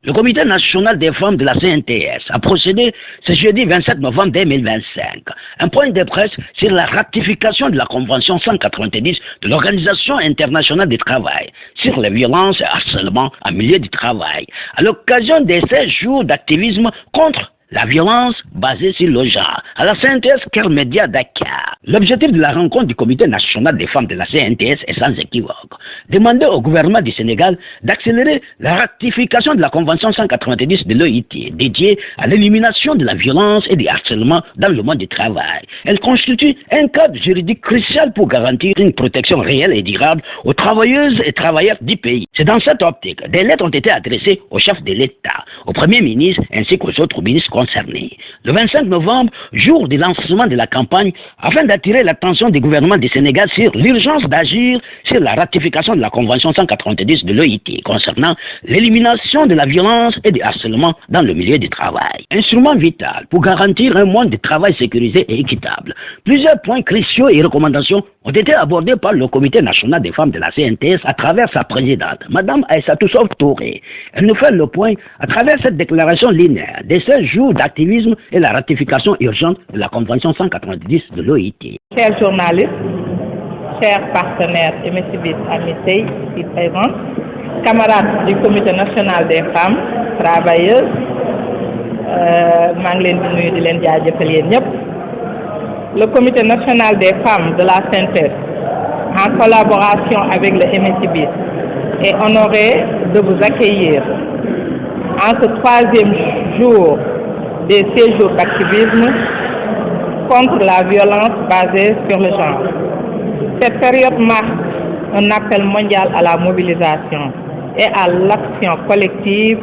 Le Comité national des femmes de la CNTS a procédé ce jeudi 27 novembre 2025 un point de presse sur la ratification de la Convention 190 de l'Organisation internationale du travail sur les violences et harcèlements en milieu du travail à l'occasion de 16 jours d'activisme contre la violence basée sur le genre à la CNTS Cœur Média Dakar. L'objectif de la rencontre du Comité national des femmes de la CNTS est sans équivoque. Demander au gouvernement du Sénégal d'accélérer la ratification de la Convention 190 de l'OIT dédiée à l'élimination de la violence et du harcèlement dans le monde du travail. Elle constitue un cadre juridique crucial pour garantir une protection réelle et durable aux travailleuses et travailleurs du pays. C'est dans cette optique des lettres ont été adressées au chef de l'État, au Premier ministre ainsi qu'aux autres ministres concernés. Le 25 novembre, jour du lancement de la campagne, afin d'attirer l'attention du gouvernement du Sénégal sur l'urgence d'agir sur la ratification de la Convention 190 de l'OIT concernant l'élimination de la violence et du harcèlement dans le milieu du travail. Instrument vital pour garantir un monde de travail sécurisé et équitable. Plusieurs points cruciaux et recommandations ont été abordés par le Comité national des femmes de la CNTS à travers sa présidente, Mme Aïssatou Sow Touré. Elle nous fait le point à travers cette déclaration linéaire des 16 jours d'activisme et la ratification urgente de la Convention 190 de l'OIT. Chers journalistes, chers partenaires MSB Amitei ici présents, camarades du Comité national des femmes travailleuses, le Comité national des femmes de la CNTS, en collaboration avec le MSB, est honoré de vous accueillir en ce 3e jour des séjours d'activisme contre la violence basée sur le genre. Cette période marque un appel mondial à la mobilisation et à l'action collective.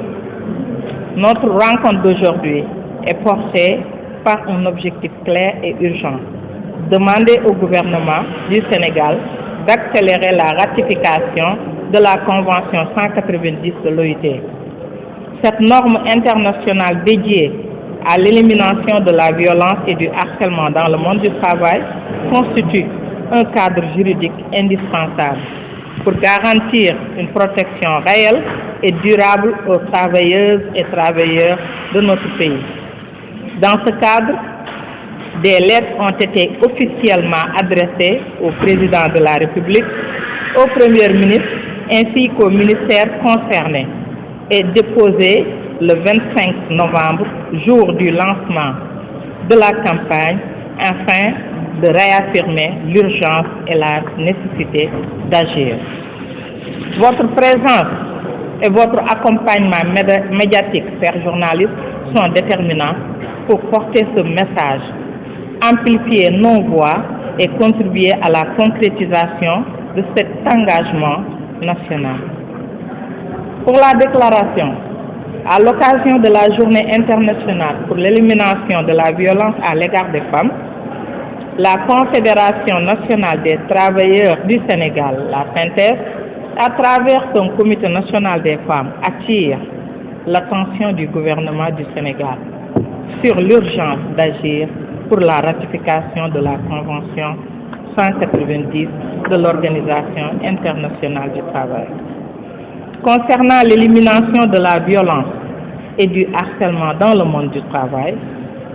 Notre rencontre d'aujourd'hui est portée par un objectif clair et urgent. Demander au gouvernement du Sénégal d'accélérer la ratification de la Convention 190 de l'OIT. Cette norme internationale dédiée à l'élimination de la violence et du harcèlement dans le monde du travail constitue un cadre juridique indispensable pour garantir une protection réelle et durable aux travailleuses et travailleurs de notre pays. Dans ce cadre, des lettres ont été officiellement adressées au président de la République, au Premier ministre ainsi qu'aux ministères concernés et déposées le 25 novembre, jour du lancement de la campagne, afin de réaffirmer l'urgence et la nécessité d'agir. Votre présence et votre accompagnement médiatique, chers journalistes, sont déterminants pour porter ce message, amplifier nos voix et contribuer à la concrétisation de cet engagement national. Pour la déclaration, à l'occasion de la Journée internationale pour l'élimination de la violence à l'égard des femmes, la Confédération nationale des travailleurs du Sénégal, la CNTS, à travers son Comité national des femmes, attire l'attention du gouvernement du Sénégal sur l'urgence d'agir pour la ratification de la Convention 190 de l'Organisation internationale du travail. Concernant l'élimination de la violence et du harcèlement dans le monde du travail,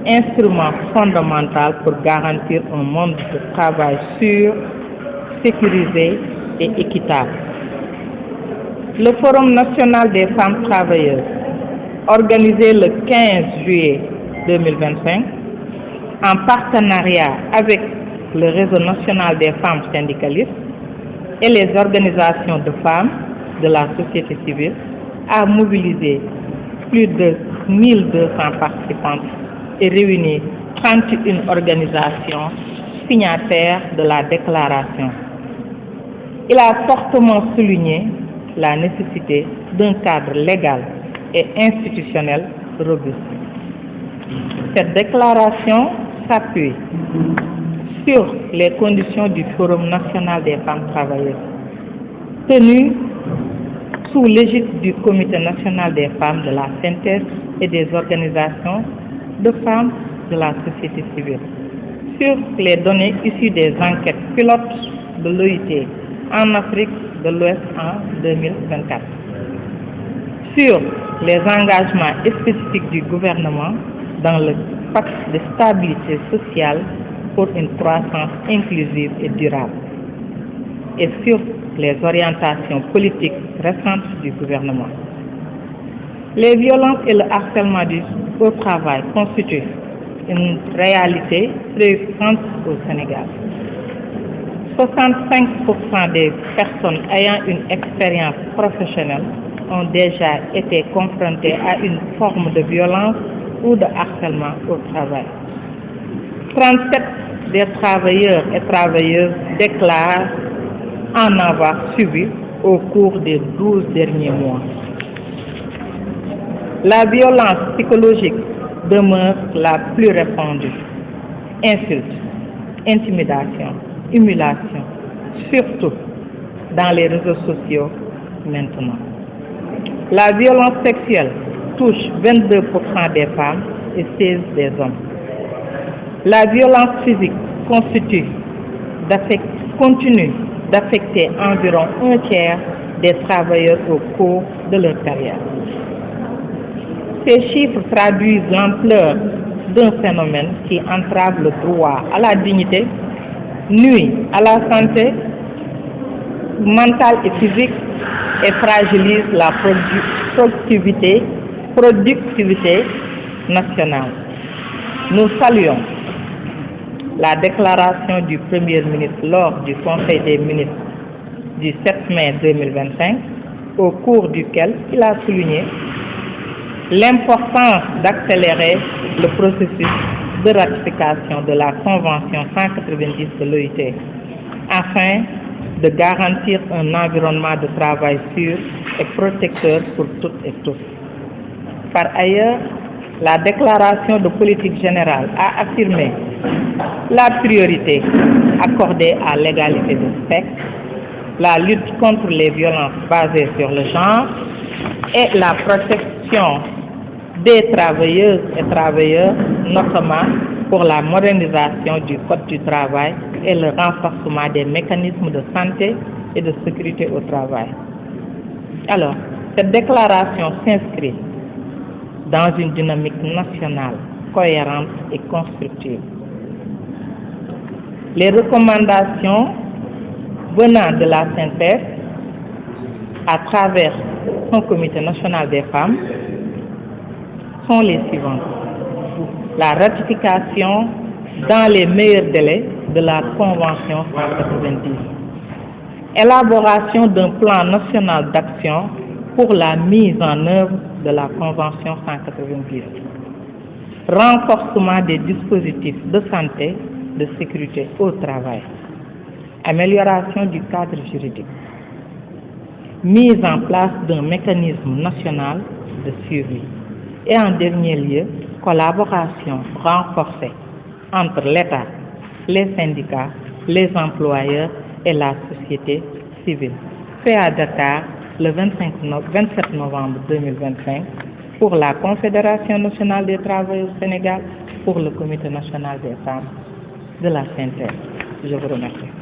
instrument fondamental pour garantir un monde de travail sûr, sécurisé et équitable. Le Forum national des femmes travailleuses, organisé le 15 juillet 2025, en partenariat avec le Réseau national des femmes syndicalistes et les organisations de femmes de la société civile, a mobilisé plus de 1200 participantes et réuni 31 organisations signataires de la déclaration. Il a fortement souligné la nécessité d'un cadre légal et institutionnel robuste. Cette déclaration s'appuie sur les conditions du Forum national des femmes travailleuses, tenu sous l'égide du Comité national des femmes de la CNTS et des organisations de femmes de la société civile, sur les données issues des enquêtes pilotes de l'OIT en Afrique de l'Ouest en 2024. sur les engagements spécifiques du gouvernement dans le pacte de stabilité sociale pour une croissance inclusive et durable, et sur les orientations politiques récentes du gouvernement. Les violences et le harcèlement au travail constituent une réalité préoccupante au Sénégal. 65% des personnes ayant une expérience professionnelle ont déjà été confrontées à une forme de violence ou de harcèlement au travail. 37 des travailleurs et travailleuses déclarent en avoir subi au cours des 12 derniers mois. La violence psychologique demeure la plus répandue. Insultes, intimidations, humiliations, surtout dans les réseaux sociaux maintenant. La violence sexuelle touche 22% des femmes et 16% des hommes. La violence physique continue d'affecter environ un tiers des travailleurs au cours de leur carrière. Ces chiffres traduisent l'ampleur d'un phénomène qui entrave le droit à la dignité, nuit à la santé mentale et physique et fragilise la productivité nationale. Nous saluons la déclaration du Premier ministre lors du Conseil des ministres du 7 mai 2025, au cours duquel il a souligné l'importance d'accélérer le processus de ratification de la Convention 190 de l'OIT afin de garantir un environnement de travail sûr et protecteur pour toutes et tous. Par ailleurs, la déclaration de politique générale a affirmé la priorité accordée à l'égalité de sexe, la lutte contre les violences basées sur le genre et la protection des travailleuses et travailleurs, notamment pour la modernisation du Code du travail et le renforcement des mécanismes de santé et de sécurité au travail. Alors, cette déclaration s'inscrit dans une dynamique nationale cohérente et constructive. Les recommandations venant de la synthèse à travers son comité national des femmes sont les suivantes. La ratification dans les meilleurs délais de la Convention 190. Élaboration d'un plan national d'action pour la mise en œuvre de la Convention 190. Renforcement des dispositifs de santé, de sécurité au travail. Amélioration du cadre juridique. Mise en place d'un mécanisme national de suivi. Et en dernier lieu, collaboration renforcée entre l'État, les syndicats, les employeurs et la société civile. Fait à Dakar le 27 novembre 2025 pour la Confédération nationale des travailleurs au Sénégal, pour le Comité national des femmes de la synthèse. Je vous remercie.